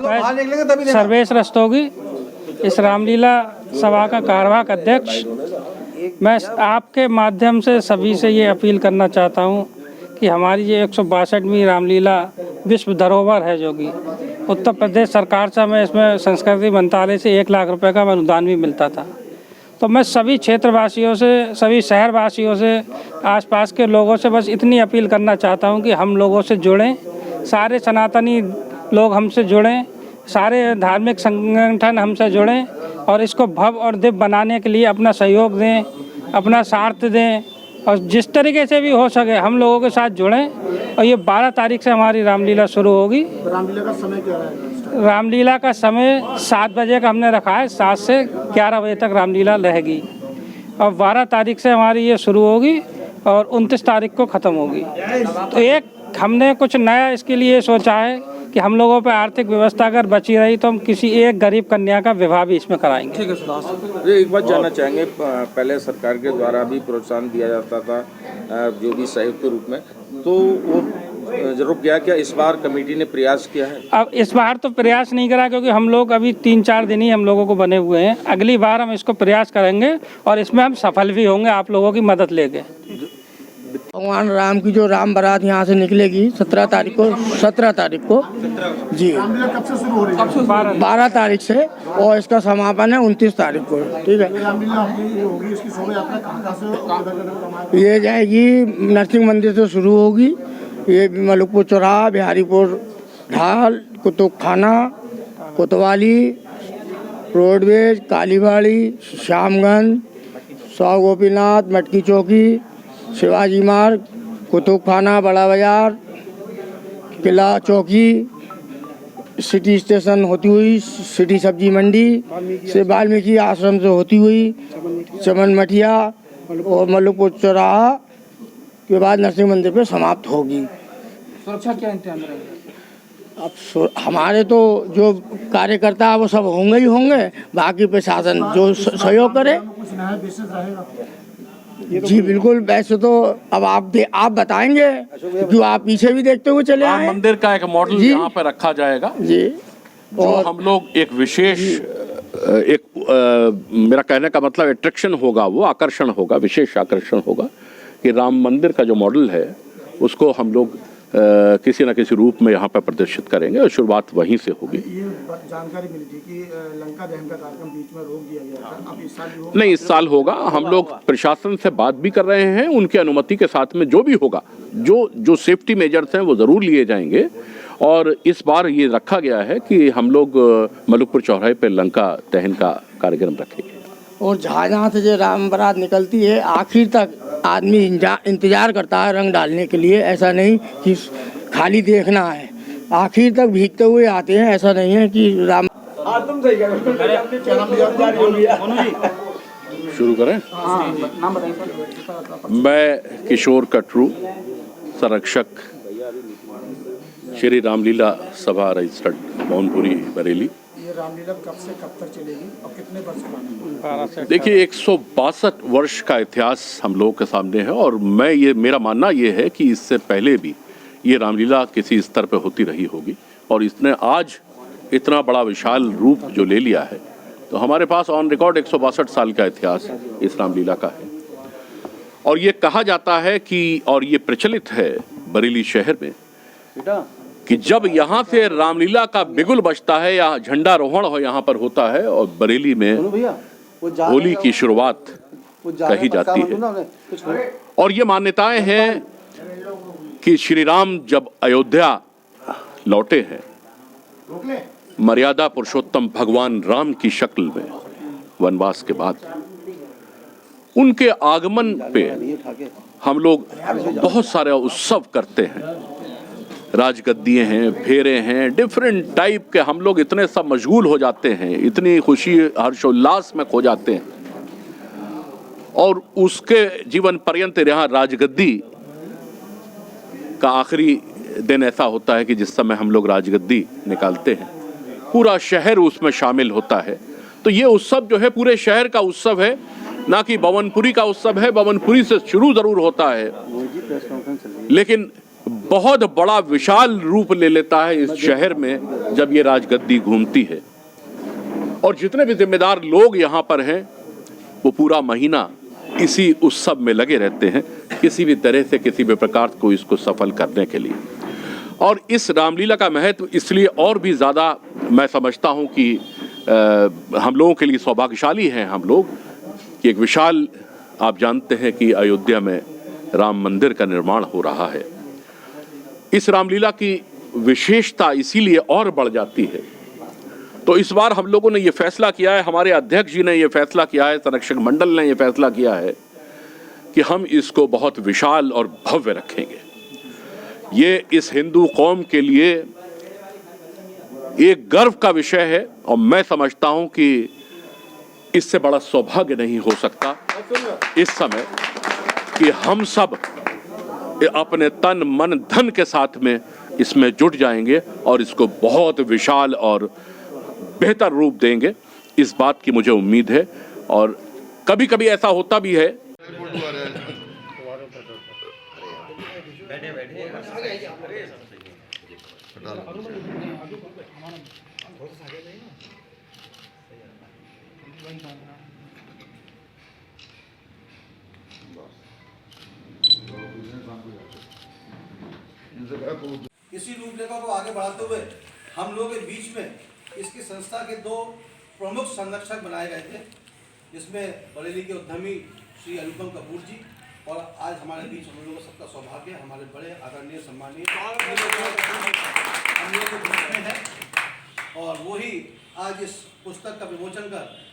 मैं सर्वेश रस्तोगी, इस रामलीला सभा का कार्यवाहक अध्यक्ष। मैं आपके माध्यम से सभी से ये अपील करना चाहता हूँ कि हमारी ये 162वीं रामलीला विश्व धरोहर है, जो कि उत्तर प्रदेश सरकार से हमें इसमें संस्कृति मंत्रालय से 1 लाख रुपए का अनुदान भी मिलता था। तो मैं सभी क्षेत्रवासियों से, सभी शहरवासियों से, आसपास के लोगों से बस इतनी अपील करना चाहता हूँ कि हम लोगों से जुड़ें, सारे सनातनी लोग हमसे जुड़ें, सारे धार्मिक संगठन हमसे जुड़ें और इसको भव्य और दिव्य बनाने के लिए अपना सहयोग दें, अपना साथ दें और जिस तरीके से भी हो सके हम लोगों के साथ जुड़ें। और ये 12 तारीख से हमारी रामलीला शुरू होगी। रामलीला का समय क्या है? रामलीला का समय 7 बजे का हमने रखा है, 7 से 11 बजे तक रामलीला रहेगी और 12 तारीख से हमारी ये शुरू होगी और 29 तारीख को ख़त्म होगी। तो एक हमने कुछ नया इसके लिए सोचा है कि हम लोगों पे आर्थिक व्यवस्था अगर बची रही तो हम किसी एक गरीब कन्या का विवाह भी इसमें कराएंगे। ठीक है सर, एक बात जानना चाहेंगे, पहले सरकार के द्वारा भी प्रोत्साहन दिया जाता था जो भी सहयोग के रूप में, तो वो रुक गया, क्या इस बार कमेटी ने प्रयास किया है? अब इस बार तो प्रयास नहीं करा क्योंकि हम लोग अभी 3-4 दिन ही हम लोगों को बने हुए हैं। अगली बार हम इसको प्रयास करेंगे और इसमें हम सफल भी होंगे आप लोगों की मदद लेके। भगवान राम की जो राम बारात यहाँ से निकलेगी 17 तारीख को जी। रामलीला कब से शुरू हो रही है? 12 तारीख से और इसका समापन है 29 तारीख को। ठीक है, रामलीला होगी, इसकी शोभा यात्रा कहाँ से? ये जाएगी नरसिंह मंदिर से शुरू होगी, ये मलुकपुर चौराहा, बिहारीपुर ढाल, कुतुब खाना, कोतवाली, रोडवेज, कालीबाड़ी, श्यामगंज, सौ गोपीनाथ, मटकी चौकी, शिवाजी मार्ग, कुतुब खाना, बड़ा बाजार, किला चौकी, सिटी स्टेशन होती हुई सिटी सब्जी मंडी से वाल्मीकि आश्रम से होती हुई चमन मठिया और मलुकपुर चौराहा के बाद नरसिंह मंदिर पे समाप्त होगी। सुरक्षा क्या इंतजाम रहेगा? अब हमारे तो जो कार्यकर्ता है वो सब होंगे ही होंगे, बाकी प्रशासन जो सहयोग करे। कुछ नया विशेष रहेगा? जी बिल्कुल, वैसे तो अब आप बताएंगे क्योंकि आप पीछे भी देखते हुए चले आए। मंदिर का एक मॉडल यहाँ पे रखा जाएगा जी, और हम लोग एक विशेष मेरा कहने का मतलब अट्रैक्शन होगा, वो आकर्षण होगा, विशेष आकर्षण होगा कि राम मंदिर का जो मॉडल है उसको हम लोग किसी न किसी रूप में यहाँ पर प्रदर्शित करेंगे और शुरुआत वहीं से होगी। ये जानकारी मिली थी कि लंका दहन का कार्यक्रम बीच में रोक दिया गया था, अब इस साल भी होगा? नहीं, इस साल होगा। हम लोग प्रशासन से बात भी कर रहे हैं, उनकी अनुमति के साथ में जो भी होगा, जो सेफ्टी मेजर्स हैं वो ज़रूर लिए जाएंगे। और इस बार ये रखा गया है कि हम लोग मलुकपुर चौराहे पर लंका दहन का कार्यक्रम रखेंगे। और जहाँ से जो राम बारात निकलती है आखिर तक आदमी इंतजार करता है रंग डालने के लिए। ऐसा नहीं कि खाली देखना है, आखिर तक भीगते हुए आते हैं। ऐसा नहीं है कि राम शुरू करें। मैं किशोर कटरू, संरक्षक श्री रामलीला सभा रजिस्टर्ड मोहनपुरी बरेली। ये रामलीला कब से कब तक चलेगी और कितने वर्ष पुरानी? देखिए, 162 वर्ष का इतिहास हम लोगों के सामने है और मेरा मानना ये है कि इससे पहले भी ये रामलीला किसी स्तर पर होती रही होगी और इसने आज इतना बड़ा विशाल रूप जो ले लिया है, तो हमारे पास ऑन रिकॉर्ड 162 साल का इतिहास इस रामलीला का है। और ये कहा जाता है कि, और ये प्रचलित है बरेली शहर में, कि जब यहाँ से रामलीला का बिगुल बजता है या झंडारोहण हो यहाँ पर होता है और बरेली में होली की शुरुआत कही जाती है। और ये मान्यताएं हैं कि श्री राम जब अयोध्या लौटे हैं मर्यादा पुरुषोत्तम भगवान राम की शक्ल में वनवास के बाद, उनके आगमन पे हम लोग बहुत सारे उत्सव करते हैं। राजगद्दियाँ हैं, फेरे हैं, डिफरेंट टाइप के हम लोग इतने सब मशगूल हो जाते हैं, इतनी खुशी हर्षोल्लास में खो जाते हैं। और उसके जीवन पर्यंत यहाँ राजगद्दी का आखिरी दिन ऐसा होता है कि जिस समय हम लोग राजगद्दी निकालते हैं पूरा शहर उसमें शामिल होता है। तो ये उत्सव जो है पूरे शहर का उत्सव है, ना कि बवनपुरी का उत्सव है। बवनपुरी से शुरू जरूर होता है लेकिन बहुत बड़ा विशाल रूप ले लेता है इस शहर में जब ये राजगद्दी घूमती है। और जितने भी जिम्मेदार लोग यहाँ पर हैं वो पूरा महीना इसी उत्सव में लगे रहते हैं, किसी भी तरह से किसी भी प्रकार को इसको सफल करने के लिए। और इस रामलीला का महत्व इसलिए और भी ज़्यादा मैं समझता हूँ कि हम लोगों के लिए सौभाग्यशाली हैं हम लोग कि एक विशाल, आप जानते हैं कि अयोध्या में राम मंदिर का निर्माण हो रहा है। इस रामलीला की विशेषता इसीलिए और बढ़ जाती है। तो इस बार हम लोगों ने ये फैसला किया है, हमारे अध्यक्ष जी ने ये फैसला किया है, संरक्षक मंडल ने ये फैसला किया है कि हम इसको बहुत विशाल और भव्य रखेंगे। ये इस हिंदू कौम के लिए एक गर्व का विषय है और मैं समझता हूं कि इससे बड़ा सौभाग्य नहीं हो सकता इस समय कि हम सब अपने तन मन धन के साथ में इसमें जुट जाएंगे और इसको बहुत विशाल और बेहतर रूप देंगे। इस बात की मुझे उम्मीद है। और कभी कभी ऐसा होता भी है इसी रूपरेखा को आगे बढ़ाते हुए हम लोगों के बीच में इसकी संस्था के 2 प्रमुख संरक्षक बनाए गए थे, जिसमें बरेली के उद्यमी श्री अनुपम कपूर जी, और आज हमारे बीच हम लोगों सबका सौभाग्य हमारे बड़े आदरणीय सम्मानीय हम लोग के बीच में है, और वही आज इस पुस्तक का विमोचन कर